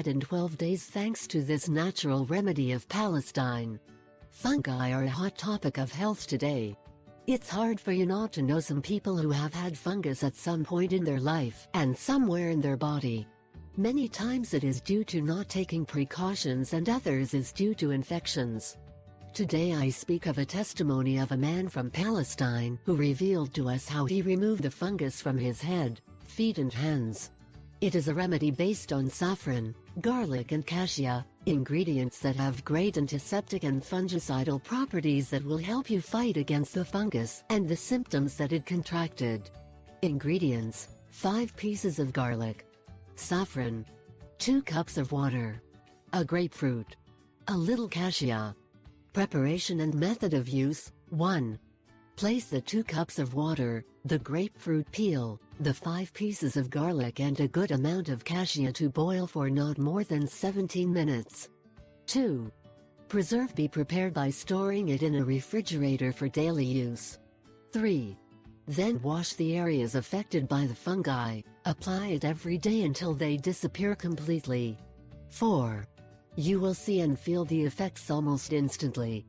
In 12 days thanks to this natural remedy of Palestine. Fungi are a hot topic of health today. It's hard for you not to know some people who have had fungus at some point in their life and somewhere in their body. Many times it is due to not taking precautions and others is due to infections. Today I speak of a testimony of a man from Palestine who revealed to us how he removed the fungus from his head, feet and hands. It is a remedy based on saffron, garlic and cassia, ingredients that have great antiseptic and fungicidal properties that will help you fight against the fungus and the symptoms that it contracted. Ingredients: 5 pieces of garlic, saffron, 2 cups of water, a grapefruit, a little cassia. Preparation and method of use: 1. Place the 2 cups of water, the grapefruit peel, the 5 pieces of garlic and a good amount of cassia to boil for not more than 17 minutes. 2. Preserve: be prepared by storing it in a refrigerator for daily use. 3. Then wash the areas affected by the fungi, apply it every day until they disappear completely. 4. You will see and feel the effects almost instantly.